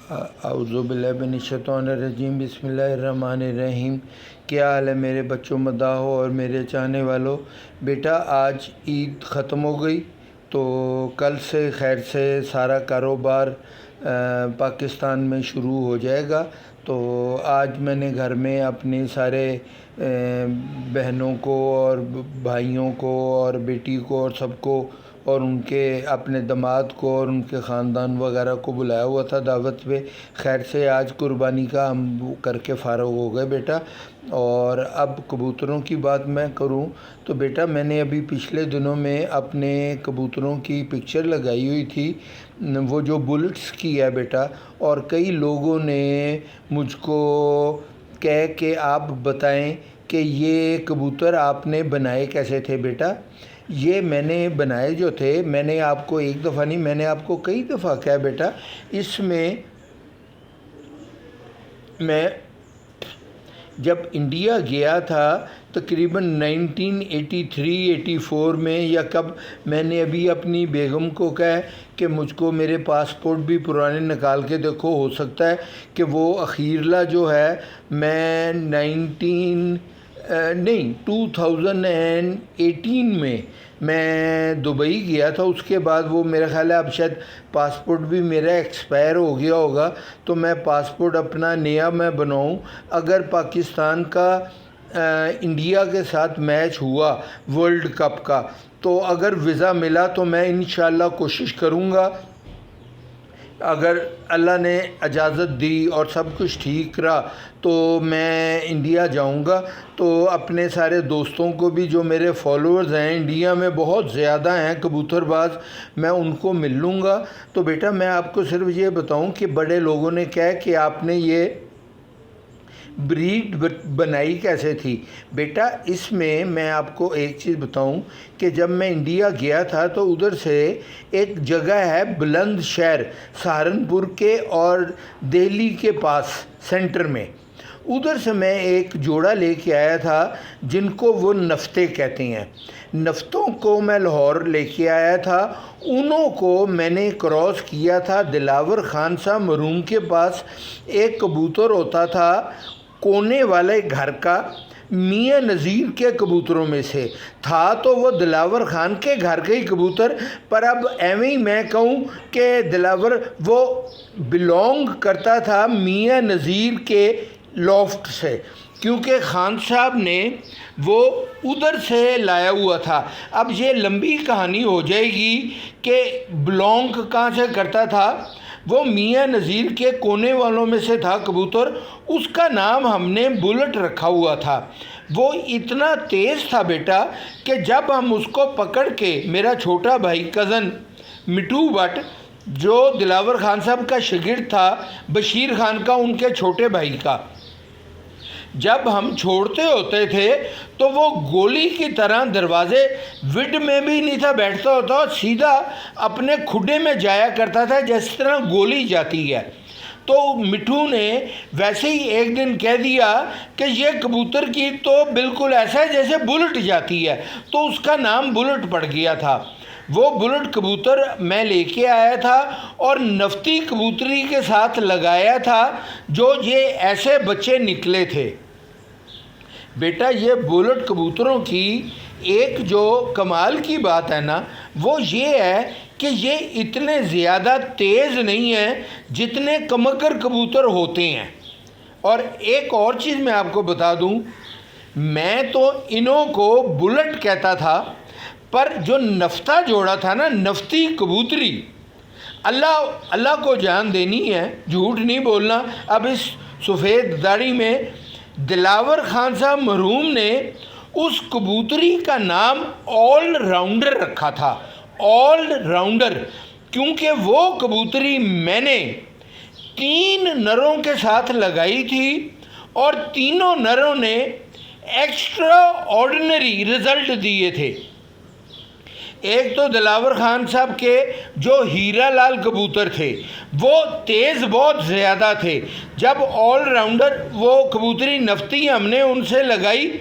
اعوذ باللہ من الشیطان الرجیم، بسم اللہ الرحمن الرحیم۔ کیا حال ہے میرے بچوں مداحوں اور میرے چاہنے والوں؟ بیٹا آج عید ختم ہو گئی تو کل سے خیر سے سارا کاروبار پاکستان میں شروع ہو جائے گا۔ تو آج میں نے گھر میں اپنے سارے بہنوں کو اور بھائیوں کو اور بیٹی کو اور سب کو اور ان کے اپنے داماد کو اور ان کے خاندان وغیرہ کو بلایا ہوا تھا دعوت پہ۔ خیر سے آج قربانی کا ہم کر کے فارغ ہو گئے بیٹا۔ اور اب کبوتروں کی بات میں کروں تو بیٹا میں نے ابھی پچھلے دنوں میں اپنے کبوتروں کی پکچر لگائی ہوئی تھی، وہ جو بلٹس کی ہے بیٹا، اور کئی لوگوں نے مجھ کو کہہ کہ آپ بتائیں کہ یہ کبوتر آپ نے بنائے کیسے تھے بیٹا۔ یہ میں نے بنائے جو تھے، میں نے آپ کو ایک دفعہ نہیں، میں نے آپ کو کئی دفعہ کہا بیٹا، اس میں میں جب انڈیا گیا تھا تقریباً 1983-84 میں یا کب، میں نے ابھی اپنی بیگم کو کہا کہ مجھ کو میرے پاسپورٹ بھی پرانے نکال کے دیکھو، ہو سکتا ہے کہ وہ اخیرلا جو ہے میں 2018 میں دبئی گیا تھا۔ اس کے بعد وہ میرا خیال ہے اب شاید پاسپورٹ بھی میرا ایکسپائر ہو گیا ہوگا، تو میں پاسپورٹ اپنا نیا میں بناؤں۔ اگر پاکستان کا انڈیا کے ساتھ میچ ہوا ورلڈ کپ کا تو اگر ویزا ملا تو میں انشاءاللہ کوشش کروں گا، اگر اللہ نے اجازت دی اور سب کچھ ٹھیک رہا تو میں انڈیا جاؤں گا۔ تو اپنے سارے دوستوں کو بھی جو میرے فالوورز ہیں انڈیا میں بہت زیادہ ہیں کبوتر باز، میں ان کو مل لوں گا۔ تو بیٹا میں آپ کو صرف یہ بتاؤں کہ بڑے لوگوں نے کہا کہ آپ نے یہ بریڈ بنائی کیسے تھی بیٹا۔ اس میں آپ کو ایک چیز بتاؤں کہ جب میں انڈیا گیا تھا تو ادھر سے ایک جگہ ہے بلند شہر، سہارنپور کے اور دہلی کے پاس سینٹر میں، ادھر سے میں ایک جوڑا لے کے آیا تھا جن کو وہ نفتے کہتے ہیں۔ نفتوں کو میں لاہور لے کے آیا تھا، انہوں کو میں نے کراس کیا تھا دلاور خان صاحب مرحوم کے پاس۔ ایک کبوتر ہوتا تھا کونے والے گھر کا، میاں نذیر کے کبوتروں میں سے تھا، تو وہ دلاور خان کے گھر کا ہی کبوتر، پر اب ایویں ہی میں کہوں کہ دلاور وہ بلونگ کرتا تھا میاں نذیر کے لافٹ سے، کیونکہ خان صاحب نے وہ ادھر سے لایا ہوا تھا۔ اب یہ لمبی کہانی ہو جائے گی کہ بلونگ کہاں سے کرتا تھا، وہ میاں نذیر کے کونے والوں میں سے تھا کبوتر، اس کا نام ہم نے بلٹ رکھا ہوا تھا۔ وہ اتنا تیز تھا بیٹا کہ جب ہم اس کو پکڑ کے، میرا چھوٹا بھائی کزن مٹھو بٹ جو دلاور خان صاحب کا شاگرد تھا، بشیر خان کا، ان کے چھوٹے بھائی کا، جب ہم چھوڑتے ہوتے تھے تو وہ گولی کی طرح دروازے وڈ میں بھی نہیں تھا بیٹھتا ہوتا، اور سیدھا اپنے کھڈے میں جایا کرتا تھا جس طرح گولی جاتی ہے۔ تو مٹھو نے ویسے ہی ایک دن کہہ دیا کہ یہ کبوتر کی تو بالکل ایسا ہے جیسے بلٹ جاتی ہے، تو اس کا نام بلٹ پڑ گیا تھا۔ وہ بلٹ کبوتر میں لے کے آیا تھا اور نفتی کبوتری کے ساتھ لگایا تھا، جو یہ ایسے بچے نکلے تھے بیٹا۔ یہ بلٹ کبوتروں کی ایک جو کمال کی بات ہے نا، وہ یہ ہے کہ یہ اتنے زیادہ تیز نہیں ہیں جتنے کمکر کبوتر ہوتے ہیں۔ اور ایک اور چیز میں آپ کو بتا دوں، میں تو انہوں کو بلٹ کہتا تھا، پر جو نفتہ جوڑا تھا نا، نفتی کبوتری، اللہ کو جان دینی ہے، جھوٹ نہیں بولنا۔ اب اس سفید داڑھی میں دلاور خان صاحب مرحوم نے اس کبوتری کا نام آل راؤنڈر رکھا تھا، آل راؤنڈر، کیونکہ وہ کبوتری میں نے 3 نروں کے ساتھ لگائی تھی اور تینوں نروں نے ایکسٹرا آرڈنری رزلٹ دیے تھے۔ ایک تو دلاور خان صاحب کے جو ہیرا لال کبوتر تھے وہ تیز بہت زیادہ تھے، جب آل راؤنڈر وہ کبوتری نفتی ہم نے ان سے لگائی،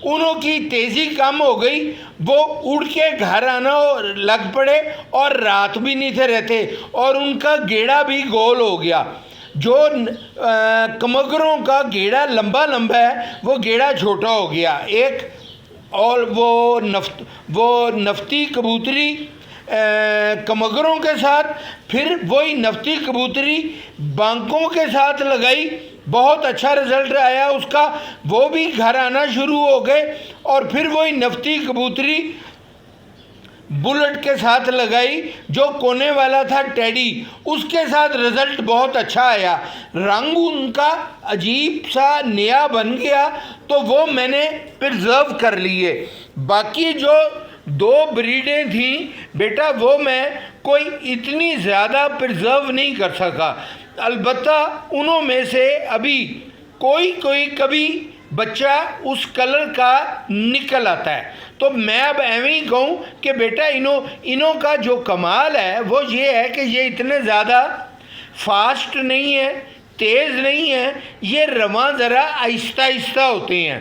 انہوں کی تیزی کم ہو گئی، وہ اڑ کے گھر آنا لگ پڑے اور رات بھی نہیں تھے رہتے، اور ان کا گیڑا بھی گول ہو گیا۔ جو کمگروں کا گیڑا لمبا لمبا ہے وہ گیڑا چھوٹا ہو گیا ایک، اور وہ نفتی کبوتری کمگروں کے ساتھ، پھر وہی نفتی کبوتری بانکوں کے ساتھ لگائی، بہت اچھا رزلٹ آیا اس کا، وہ بھی گھر آنا شروع ہو گئے، اور پھر وہی نفتی کبوتری بلٹ کے ساتھ لگائی جو کونے والا تھا ٹیڈی، اس کے ساتھ رزلٹ بہت اچھا آیا، رنگ ان کا عجیب سا نیا بن گیا، تو وہ میں نے پرزرو کر لیے۔ باقی جو 2 بریڈیں تھیں بیٹا وہ میں کوئی اتنی زیادہ پرزرو نہیں کر سکا، البتہ انہوں میں سے ابھی کوئی کبھی بچہ اس کلر کا نکل آتا ہے، تو میں اب ایویں ہی کہوں کہ بیٹا انہوں کا جو کمال ہے وہ یہ ہے کہ یہ اتنے زیادہ فاسٹ نہیں ہے، تیز نہیں ہے، یہ رواں ذرا آہستہ آہستہ ہوتے ہیں۔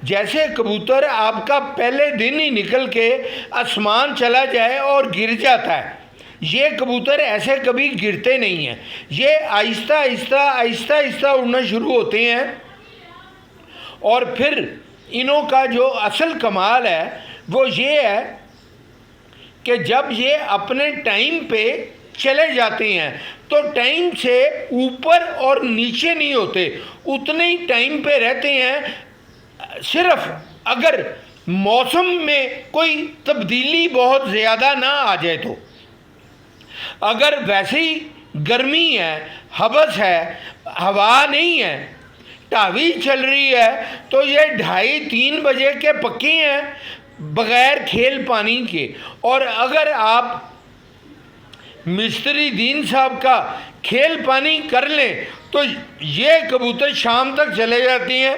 جیسے کبوتر آپ کا پہلے دن ہی نکل کے آسمان چلا جائے اور گر جاتا ہے، یہ کبوتر ایسے کبھی گرتے نہیں ہیں، یہ آہستہ آہستہ اڑنا شروع ہوتے ہیں۔ اور پھر انہوں کا جو اصل کمال ہے وہ یہ ہے کہ جب یہ اپنے ٹائم پہ چلے جاتے ہیں تو ٹائم سے اوپر اور نیچے نہیں ہوتے، اتنے ہی ٹائم پہ رہتے ہیں، صرف اگر موسم میں کوئی تبدیلی بہت زیادہ نہ آ جائے تو۔ اگر ویسے ہی گرمی ہے، حبس ہے، ہوا نہیں ہے، ٹاوی چل رہی ہے، تو یہ 2:30-3 بجے کے پکے ہیں بغیر کھیل پانی کے۔ اور اگر آپ مستری دین صاحب کا کھیل پانی کر لیں تو یہ کبوتر شام تک چلے جاتے ہیں۔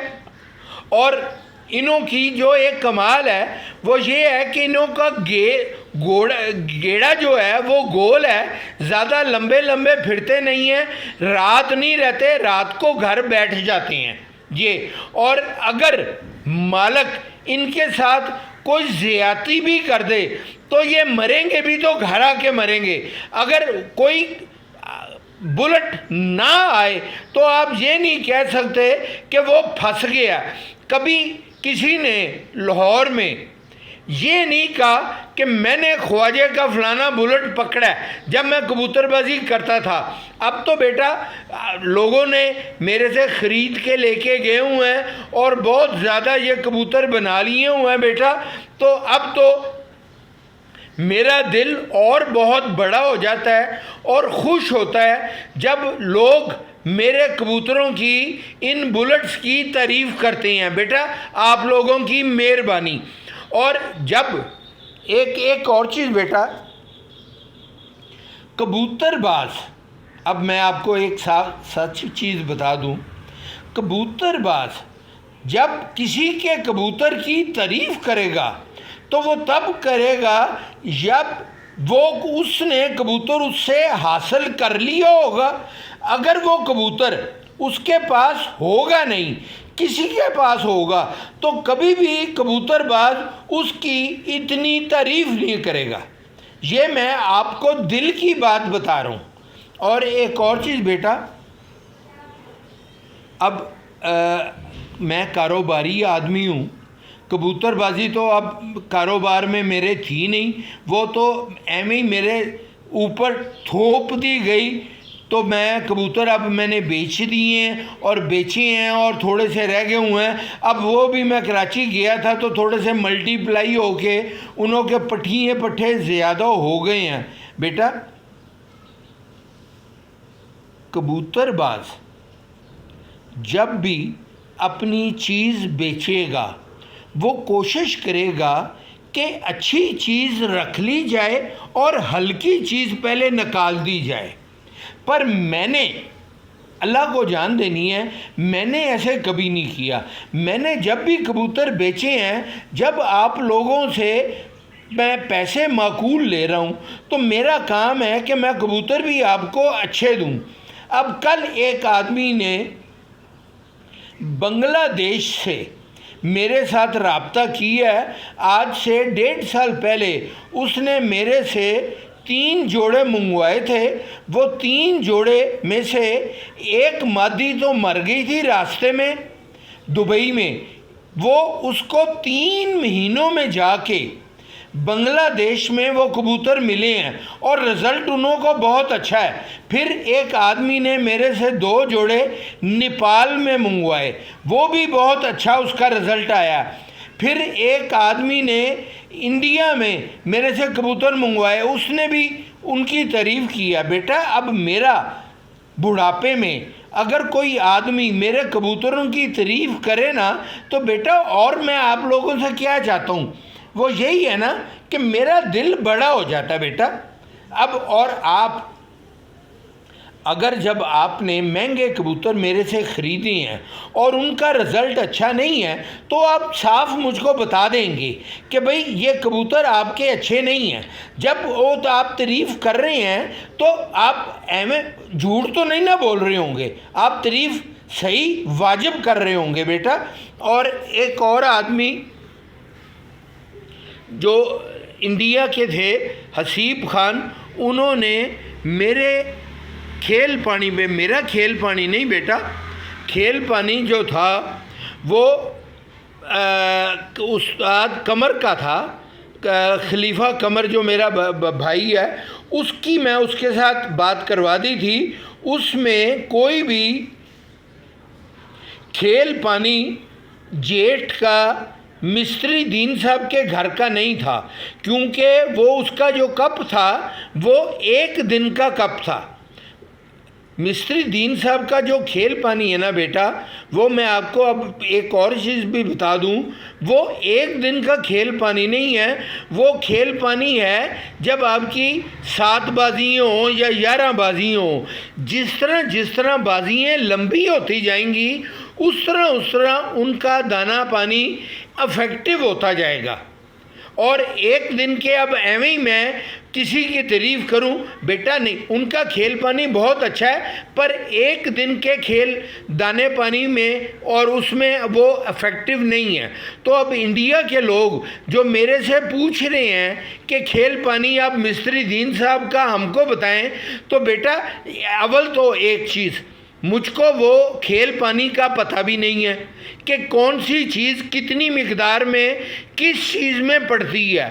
اور انہوں کی جو ایک کمال ہے وہ یہ ہے کہ انہوں کا گیڑا جو ہے وہ گول ہے، زیادہ لمبے پھرتے نہیں ہیں، رات نہیں رہتے، رات کو گھر بیٹھ جاتے ہیں یہ۔ اور اگر مالک ان کے ساتھ کوئی زیادتی بھی کر دے تو یہ مریں گے بھی تو گھر آ کے مریں گے، اگر کوئی بلٹ نہ آئے تو آپ یہ نہیں کہہ سکتے کہ وہ پھنس گیا۔ کبھی کسی نے لاہور میں یہ نہیں کہا کہ میں نے خواجہ کا فلانا بلٹ پکڑا ہے جب میں کبوتر بازی کرتا تھا۔ اب تو بیٹا لوگوں نے میرے سے خرید کے لے کے گئے ہوئے ہیں اور بہت زیادہ یہ کبوتر بنا لیے ہوئے ہیں بیٹا، تو اب تو میرا دل اور بہت بڑا ہو جاتا ہے اور خوش ہوتا ہے جب لوگ میرے کبوتروں کی ان بلٹس کی تعریف کرتے ہیں۔ بیٹا آپ لوگوں کی مہربانی۔ اور جب ایک اور چیز بیٹا، کبوتر باز، اب میں آپ کو ایک سچ چیز بتا دوں، کبوتر باز جب کسی کے کبوتر کی تعریف کرے گا تو وہ تب کرے گا جب وہ اس نے کبوتر اس سے حاصل کر لیا ہوگا۔ اگر وہ کبوتر اس کے پاس ہوگا نہیں، کسی کے پاس ہوگا، تو کبھی بھی کبوتر باز اس کی اتنی تعریف نہیں کرے گا۔ یہ میں آپ کو دل کی بات بتا رہا ہوں۔ اور ایک اور چیز بیٹا، اب میں کاروباری آدمی ہوں، کبوتر بازی تو اب کاروبار میں میرے تھی نہیں، وہ تو ایویں ہی میرے اوپر تھوپ دی گئی، تو میں کبوتر اب میں نے بیچ دیے ہیں اور بیچے ہیں اور تھوڑے سے رہ گئے ہوئے ہیں۔ اب وہ بھی میں کراچی گیا تھا تو تھوڑے سے ملٹی پلائی ہو کے انہوں کے پٹھے زیادہ ہو گئے ہیں۔ بیٹا کبوتر باز جب بھی اپنی چیز بیچے گا وہ کوشش کرے گا کہ اچھی چیز رکھ لی جائے اور ہلکی چیز پہلے نکال دی جائے۔ پر میں نے اللہ کو جان دینی ہے، میں نے ایسے کبھی نہیں کیا۔ میں نے جب بھی کبوتر بیچے ہیں، جب آپ لوگوں سے میں پیسے معقول لے رہا ہوں تو میرا کام ہے کہ میں کبوتر بھی آپ کو اچھے دوں۔ اب کل ایک آدمی نے بنگلہ دیش سے میرے ساتھ رابطہ کیا ہے، آج سے 1.5 سال پہلے اس نے میرے سے 3 جوڑے منگوائے تھے، وہ 3 جوڑے میں سے ایک مادی تو مر گئی تھی راستے میں دبئی میں، وہ اس کو 3 مہینوں میں جا کے بنگلہ دیش میں وہ کبوتر ملے ہیں اور رزلٹ انہوں کو بہت اچھا ہے۔ پھر ایک آدمی نے میرے سے 2 جوڑے نیپال میں منگوائے، وہ بھی بہت اچھا اس کا رزلٹ آیا۔ پھر ایک آدمی نے انڈیا میں میرے سے کبوتر منگوائے، اس نے بھی ان کی تعریف کیا۔ بیٹا اب میرا بڑھاپے میں اگر کوئی آدمی میرے کبوتروں کی تعریف کرے نا تو بیٹا اور میں آپ لوگوں سے کیا چاہتا ہوں، وہ یہی ہے نا کہ میرا دل بڑا ہو جاتا ہے بیٹا۔ اب اور آپ اگر جب آپ نے مہنگے کبوتر میرے سے خریدے ہیں اور ان کا رزلٹ اچھا نہیں ہے تو آپ صاف مجھ کو بتا دیں گے کہ بھئی یہ کبوتر آپ کے اچھے نہیں ہیں۔ جب وہ تو آپ تعریف کر رہے ہیں تو آپ جھوٹ تو نہیں نہ بول رہے ہوں گے، آپ تعریف صحیح واجب کر رہے ہوں گے بیٹا۔ اور ایک اور آدمی جو انڈیا کے تھے، حسیب خان، انہوں نے میرے کھیل پانی میں، میرا کھیل پانی نہیں بیٹا، کھیل پانی جو تھا وہ استاد قمر کا تھا، خلیفہ قمر جو میرا بھائی ہے، اس کی میں اس کے ساتھ بات کروا دی تھی۔ اس میں کوئی بھی کھیل پانی جیٹھ کا مستری دین صاحب کے گھر کا نہیں تھا، کیونکہ وہ اس کا جو کپ تھا وہ 1 دن کا کپ تھا۔ مستری دین صاحب کا جو کھیل پانی ہے نا بیٹا، وہ میں آپ کو اب ایک اور چیز بھی بتا دوں، وہ 1 دن کا کھیل پانی نہیں ہے، وہ کھیل پانی ہے جب آپ کی 7 بازیاں ہوں یا 11 بازیاں ہوں، جس طرح بازیاں لمبی ہوتی جائیں گی اس طرح ان کا دانہ پانی افیکٹو ہوتا جائے گا۔ اور 1 دن کے اب ایویں ہی میں کسی کی تعریف کروں بیٹا نہیں، ان کا کھیل پانی بہت اچھا ہے، پر 1 دن کے کھیل دانے پانی میں اور اس میں وہ افیکٹو نہیں ہے۔ تو اب انڈیا کے لوگ جو میرے سے پوچھ رہے ہیں کہ کھیل پانی آپ مستری دین صاحب کا ہم کو بتائیں، تو بیٹا اول تو ایک چیز، مجھ کو وہ کھیل پانی کا پتہ بھی نہیں ہے کہ کون سی چیز کتنی مقدار میں کس چیز میں پڑتی ہے۔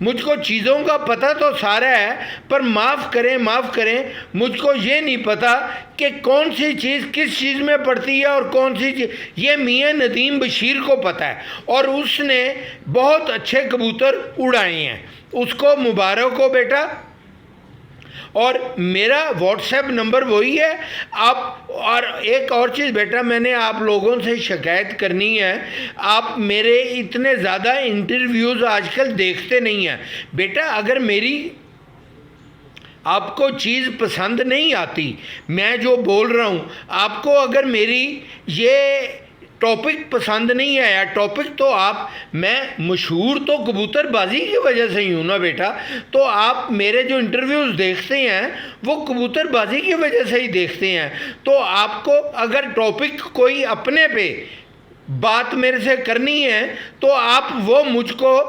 مجھ کو چیزوں کا پتہ تو سارا ہے، پر معاف کریں مجھ کو یہ نہیں پتہ کہ کون سی چیز کس چیز میں پڑتی ہے اور کون سی چیز، یہ میاں ندیم بشیر کو پتہ ہے، اور اس نے بہت اچھے کبوتر اڑائے ہیں، اس کو مبارک ہو بیٹا۔ اور میرا واٹس ایپ نمبر وہی ہے آپ۔ اور ایک اور چیز بیٹا، میں نے آپ لوگوں سے شکایت کرنی ہے، آپ میرے اتنے زیادہ انٹرویوز آج کل دیکھتے نہیں ہیں بیٹا۔ اگر میری آپ کو چیز پسند نہیں آتی، میں جو بول رہا ہوں آپ کو، اگر میری یہ ٹاپک پسند نہیں آیا، ٹاپک تو آپ، میں مشہور تو کبوتر بازی کی وجہ سے ہی ہوں نا بیٹا، تو آپ میرے جو انٹرویوز دیکھتے ہیں وہ کبوتر بازی کی وجہ سے ہی دیکھتے ہیں۔ تو آپ کو اگر ٹاپک کوئی اپنے پہ بات میرے سے کرنی ہے تو آپ وہ مجھ کو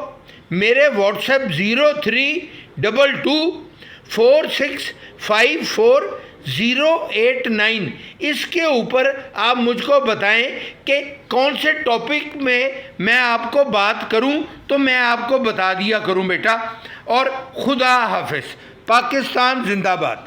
میرے واٹس ایپ 0322465409 اس کے اوپر آپ مجھ کو بتائیں کہ کون سے ٹاپک میں آپ کو بات کروں تو میں آپ کو بتا دیا کروں بیٹا۔ اور خدا حافظ، پاکستان زندہ باد۔